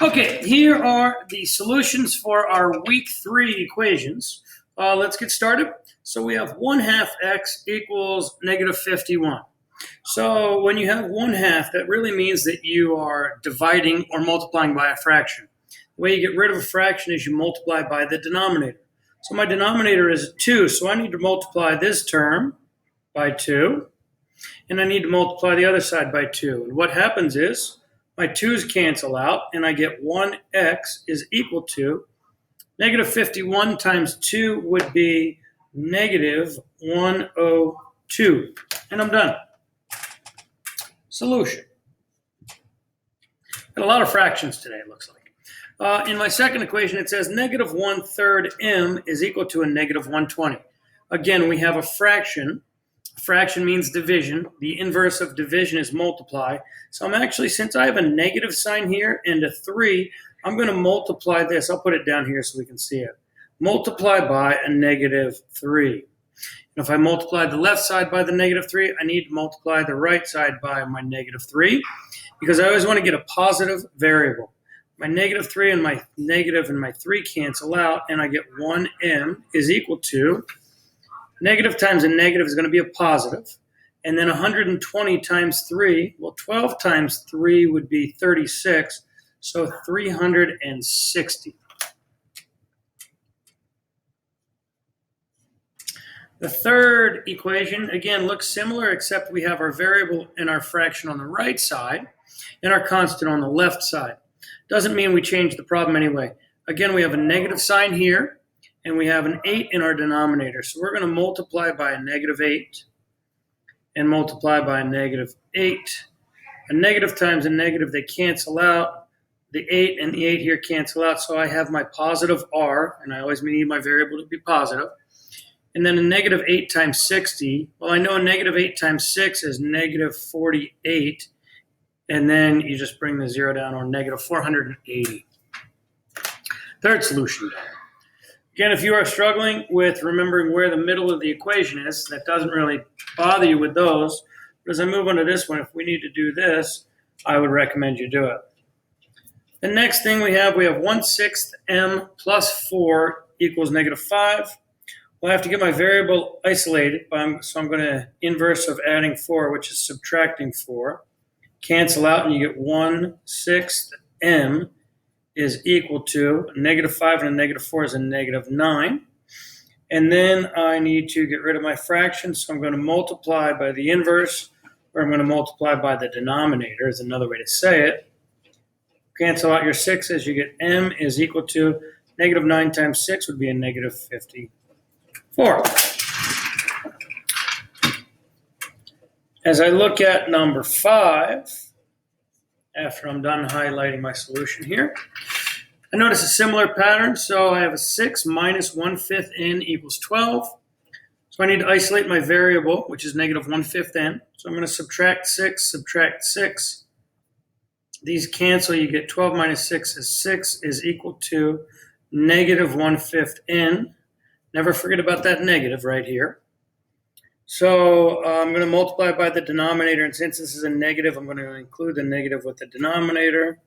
Okay, here are the solutions for our week 3 equations. Let's get started. So we have 1/2 x equals negative 51. So when you have 1/2, that really means that you are dividing or multiplying by a fraction. The way you get rid of a fraction is you multiply by the denominator. So my denominator is 2, so I need to multiply this term by 2, and I need to multiply the other side by 2. And what happens is my 2's cancel out, and I get 1x is equal to negative 51 times 2 would be negative 102. And I'm done. Solution. Got a lot of fractions today, it looks like. In my second equation, it says negative 1/3 m is equal to a negative 120. Again, we have a fraction. Fraction means division. The inverse of division is multiply. So I'm actually, since I have a negative sign here and a 3, I'm going to multiply this. I'll put it down here so we can see it. Multiply by a negative 3. And if I multiply the left side by the negative 3, I need to multiply the right side by my negative 3 because I always want to get a positive variable. My negative 3 and my negative and my 3 cancel out, and I get 1m is equal to negative times a negative is going to be a positive. And then 120 times 3, well, 12 times 3 would be 36, so 360. The third equation, again, looks similar, except we have our variable and our fraction on the right side and our constant on the left side. Doesn't mean we change the problem anyway. Again, we have a negative sign here, and we have an 8 in our denominator. So we're going to multiply by a negative 8 and multiply by a negative 8. A negative times a negative, they cancel out. The 8 and the 8 here cancel out, so I have my positive r, and I always need my variable to be positive. And then a negative 8 times 60, well, I know a negative 8 times 6 is negative 48, and then you just bring the 0 down, or negative 480. Third solution down. Again, if you are struggling with remembering where the middle of the equation is, that doesn't really bother you with those. But as I move on to this one, if we need to do this, I would recommend you do it. The next thing we have 1/6 m plus 4 equals negative 5. Well, I have to get my variable isolated, so I'm going to inverse of adding 4, which is subtracting 4. Cancel out, and you get 1/6 m is equal to a negative 5, and a negative 4 is a negative 9. And then I need to get rid of my fraction, so I'm going to multiply by the inverse, or I'm going to multiply by the denominator is another way to say it. Cancel out your 6's, you get m is equal to negative 9 times 6 would be a negative 54. As I look at number 5, after I'm done highlighting my solution here, I notice a similar pattern. So I have a 6 minus 1/5 n equals 12. So I need to isolate my variable, which is negative 1/5 n. So I'm going to subtract 6. These cancel. You get 12 minus 6 is equal to negative 1/5 n. Never forget about that negative right here. So I'm going to multiply by the denominator, and since this is a negative, I'm going to include the negative with the denominator.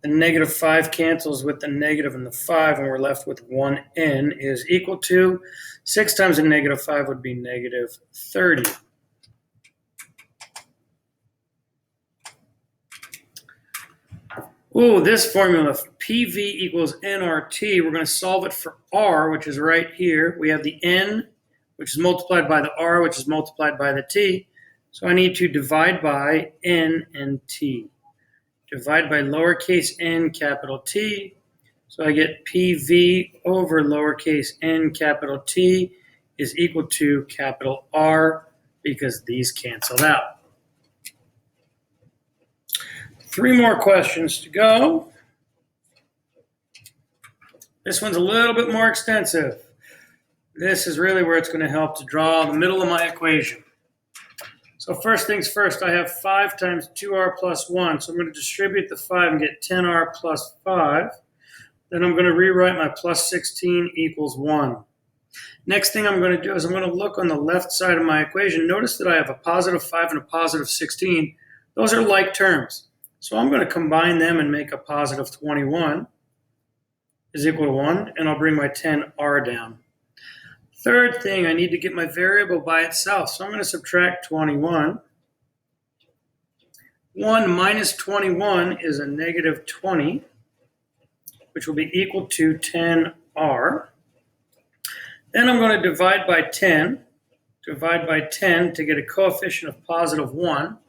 The negative 5 cancels with the negative and the 5, and we're left with 1n is equal to 6 times a negative 5 would be negative 30. Oh, this formula, PV equals nRT, we're going to solve it for r, which is right here. We have the n, which is multiplied by the r, which is multiplied by the t. So I need to divide by n and t. Divide by lowercase n capital T. So I get PV over lowercase n capital T is equal to capital R because these canceled out. 3 more questions to go. This one's a little bit more extensive. This is really where it's going to help to draw the middle of my equation. So first things first, I have 5 times 2r plus 1. So I'm going to distribute the 5 and get 10r plus 5. Then I'm going to rewrite my plus 16 equals 1. Next thing I'm going to do is I'm going to look on the left side of my equation. Notice that I have a positive 5 and a positive 16. Those are like terms. So I'm going to combine them and make a positive 21 is equal to 1, and I'll bring my 10r down. Third thing, I need to get my variable by itself. So I'm going to subtract 21. 1 minus 21 is a negative 20, which will be equal to 10r. Then I'm going to divide by 10 to get a coefficient of positive 1.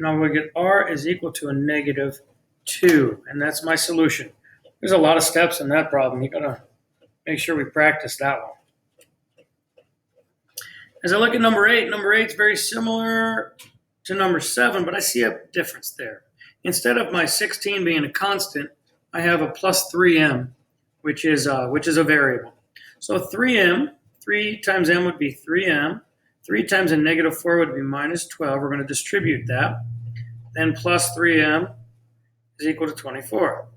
And I'm going to get r is equal to a negative 2. And that's my solution. There's a lot of steps in that problem. You've got to make sure we practice that one. As I look at number 8 is very similar to number 7, but I see a difference there. Instead of my 16 being a constant, I have a plus 3m, which is a variable. So 3m, 3 times m would be 3m. 3 times a negative 4 would be minus 12. We're going to distribute that. Then plus 3m is equal to 24.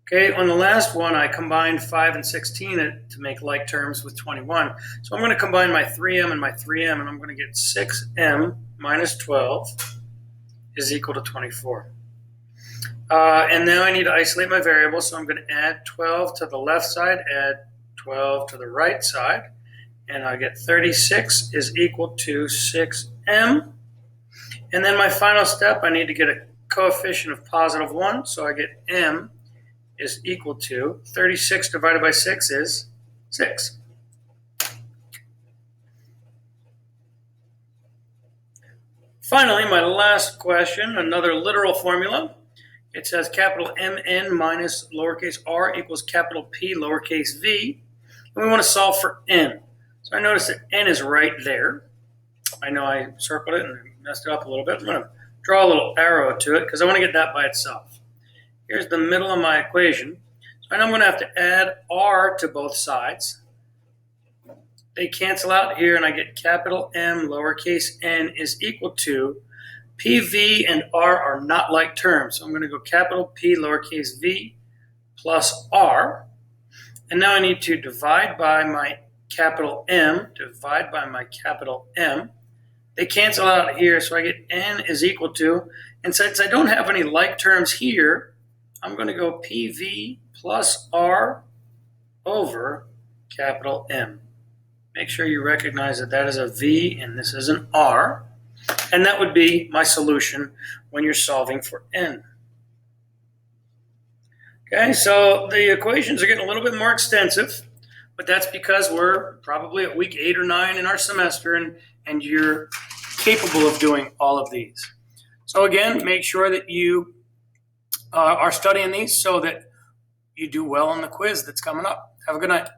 Okay, on the last one, I combined 5 and 16 to make like terms with 21. So I'm going to combine my 3m and my 3m, and I'm going to get 6m minus 12 is equal to 24. And now I need to isolate my variable, so I'm going to add 12 to the left side, add 12 to the right side, and I get 36 is equal to 6m. And then my final step, I need to get a coefficient of positive 1, so I get m is equal to 36 divided by 6 is 6. Finally, my last question, another literal formula. It says capital Mn minus lowercase r equals capital P lowercase v. And we want to solve for n. So I notice that n is right there. I know I circled it and messed it up a little bit. I'm going to draw a little arrow to it because I want to get that by itself. Here's the middle of my equation. So I'm going to have to add r to both sides. They cancel out here, and I get capital M lowercase n is equal to PV and r are not like terms. So I'm going to go capital P lowercase v plus r. And now I need to divide by my capital M, divide by my capital M. They cancel out here, so I get n is equal to, and since I don't have any like terms here, I'm going to go PV plus R over capital M. Make sure you recognize that that is a V and this is an R. And that would be my solution when you're solving for N. Okay, so the equations are getting a little bit more extensive, but that's because we're probably at week 8 or 9 in our semester, and you're capable of doing all of these. So again, make sure that you are studying these so that you do well on the quiz that's coming up. Have a good night.